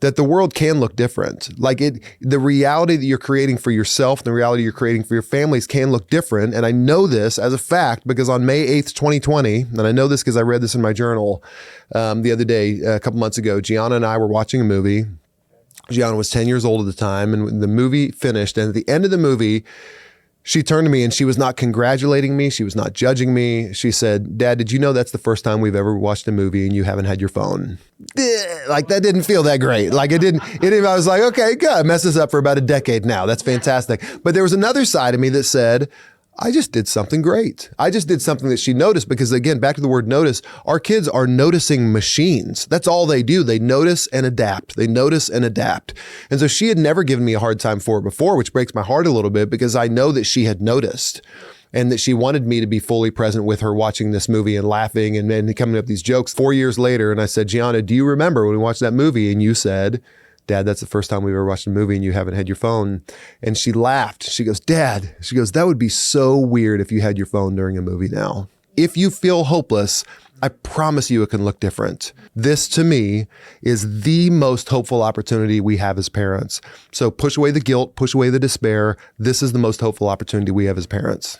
that the world can look different. Like the reality that you're creating for yourself, the reality you're creating for your families can look different. And I know this as a fact because on May 8th, 2020, and I know this because I read this in my journal the other day, a couple months ago, Gianna and I were watching a movie. Gianna was 10 years old at the time, and the movie finished. And at the end of the movie, she turned to me and she was not congratulating me. She was not judging me. She said, "Dad, did you know that's the first time we've ever watched a movie and you haven't had your phone?" Like that didn't feel that great. Like it didn't, I was like, okay, good. I messed this up for about a decade now. That's fantastic. But there was another side of me that said, I just did something great. I just did something that she noticed because, again, back to the word notice, our kids are noticing machines. That's all they do. They notice and adapt. They notice and adapt. And so she had never given me a hard time for it before, which breaks my heart a little bit because I know that she had noticed and that she wanted me to be fully present with her watching this movie and laughing and then coming up with these jokes 4 years later. And I said, Gianna, do you remember when we watched that movie and you said, Dad, that's the first time we've ever watched a movie and you haven't had your phone. And she laughed. She goes, Dad, she goes, that would be so weird if you had your phone during a movie now. If you feel hopeless, I promise you it can look different. This to me is the most hopeful opportunity we have as parents. So push away the guilt, push away the despair. This is the most hopeful opportunity we have as parents.